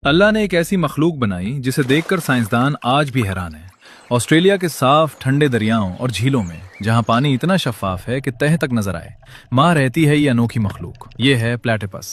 अल्लाह ने एक ऐसी मखलूक बनाई जिसे देखकर साइंसदान आज भी हैरान हैं। ऑस्ट्रेलिया के साफ ठंडे दरियाओं और झीलों में जहां पानी इतना शफाफ है कि तह तक नजर आए, मां रहती है ये अनोखी मखलूक। ये है प्लेटिपस,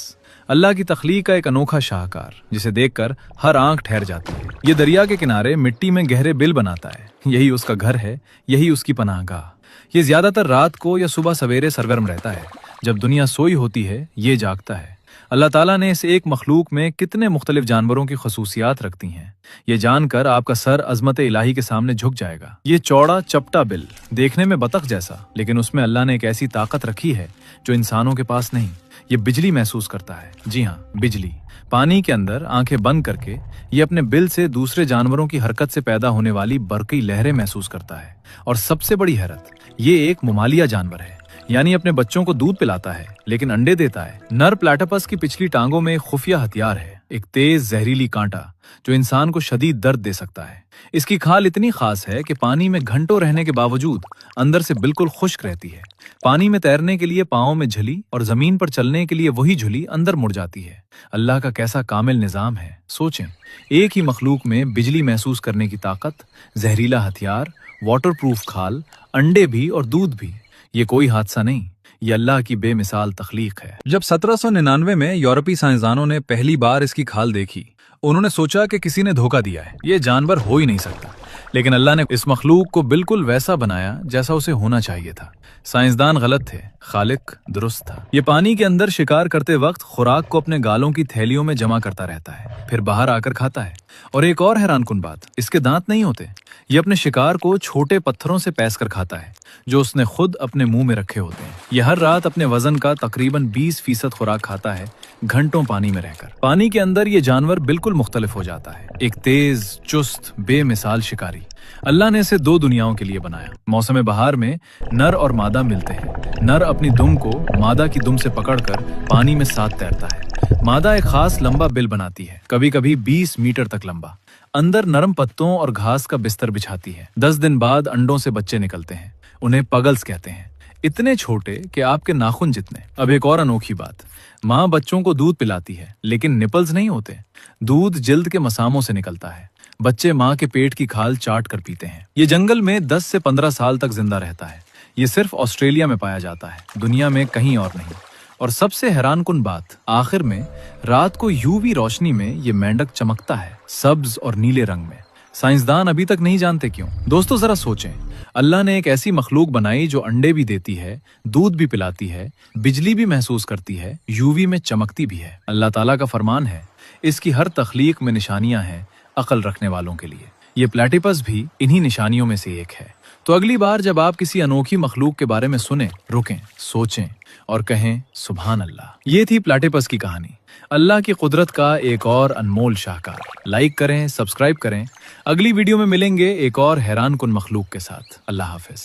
अल्लाह की तख्लीक का एक अनोखा शाहकार जिसे देखकर हर आंख ठहर जाती है। ये दरिया के किनारे मिट्टी में गहरे बिल बनाता है, यही उसका घर है, यही उसकी पनाहगाह। ये ज्यादातर रात को या सुबह सवेरे सरगर्म रहता है। जब दुनिया सोई होती है ये जागता है। अल्लाह ताला ने इस एक मखलूक में कितने मुख्तलिफ जानवरों की खसूसियात रखती हैं, ये जानकर आपका सर अजमत इलाही के सामने झुक जाएगा। ये चौड़ा चपटा बिल देखने में बतख जैसा, लेकिन उसमें अल्लाह ने एक ऐसी ताकत रखी है जो इंसानों के पास नहीं। ये बिजली महसूस करता है। जी हाँ, बिजली। पानी के अंदर आंखें बंद करके ये अपने बिल से दूसरे जानवरों की हरकत से पैदा होने वाली बरकी लहरें महसूस करता है। और सबसे बड़ी हैरत, ये एक मुमालिया जानवर है, यानी अपने बच्चों को दूध पिलाता है लेकिन अंडे देता है। नर प्लेटिपस की पिछली टांगों में एक खुफिया हथियार है, एक तेज जहरीली कांटा जो इंसान को शदीद दर्द दे सकता है। इसकी खाल इतनी खास है कि पानी में घंटों रहने के बावजूद अंदर से बिल्कुल खुश्क रहती है। पानी में तैरने के लिए पाँव में झली और जमीन पर चलने के लिए वही झुली अंदर मुड़ जाती है। अल्लाह का कैसा कामिल निजाम है। सोचें, एक ही मखलूक में बिजली महसूस करने की ताकत, जहरीला हथियार, वाटर प्रूफ खाल, अंडे भी और दूध भी। ये कोई हादसा नहीं, ये अल्लाह की बेमिसाल तख्लीक है। जब 1799 में यूरोपीय साइंसदानों ने पहली बार इसकी खाल देखी, उन्होंने सोचा कि किसी ने धोखा दिया है, ये जानवर हो ही नहीं सकता। लेकिन अल्लाह ने इस मखलूक को बिल्कुल वैसा बनाया जैसा उसे होना चाहिए था। साइंसदान गलत थे, खालिक दुरुस्त था। ये पानी के अंदर शिकार करते वक्त खुराक को अपने गालों की थैलियों में जमा करता रहता है, फिर बाहर आकर खाता है। और एक और हैरानकुन बात, इसके दांत नहीं होते। ये अपने शिकार को छोटे पत्थरों से पैस कर खाता है जो उसने खुद अपने मुंह में रखे होते हैं। ये हर रात अपने वजन का तकरीबन 20% खुराक खाता है, घंटों पानी में रहकर। पानी के अंदर ये जानवर बिल्कुल मुख्तलिफ हो जाता है, एक तेज, चुस्त, बेमिसाल शिकारी। अल्लाह ने इसे दो दुनियाओं के लिए बनाया। मौसम बहार में नर और मादा मिलते हैं। नर अपनी दुम को मादा की दुम से पकड़कर पानी में साथ तैरता है। मादा एक खास लंबा बिल बनाती है, कभी कभी 20 मीटर तक लंबा। अंदर नरम पत्तों और घास का बिस्तर बिछाती है। 10 दिन बाद अंडों से बच्चे निकलते हैं, उन्हें पगल्स कहते हैं, इतने छोटे कि आपके नाखून जितने। अब एक और अनोखी बात, माँ बच्चों को दूध पिलाती है लेकिन निपल्स नहीं होते। दूध जिल्द के मसामों से निकलता है। बच्चे माँ के पेट की खाल चाट कर पीते हैं। ये जंगल में 10 से 15 साल तक जिंदा रहता है। ये सिर्फ ऑस्ट्रेलिया में पाया जाता है, दुनिया में कहीं और नहीं। और सबसे हैरानकुन बात, आखिर में रात को यूवी रोशनी में ये मेंढक चमकता है, सब्ज और नीले रंग में। साइंसदान अभी तक नहीं जानते क्यों। दोस्तों जरा सोचें, अल्लाह ने एक ऐसी मखलूक बनाई जो अंडे भी देती है, दूध भी पिलाती है, बिजली भी महसूस करती है, यूवी में चमकती भी है। अल्लाह ताला का फरमान है, इसकी हर तख्लीक में निशानियां हैं अकल रखने वालों के लिए। ये प्लेटिपस भी इन्हीं निशानियों में से एक है। तो अगली बार जब आप किसी अनोखी मखलूक के बारे में सुने, रुकें, सोचें और कहें सुभान अल्लाह। ये थी प्लेटिपस की कहानी, अल्लाह की कुदरत का एक और अनमोल शाहकार। लाइक करें, सब्सक्राइब करें। अगली वीडियो में मिलेंगे एक और हैरानकुन मखलूक के साथ। अल्लाह हाफिज।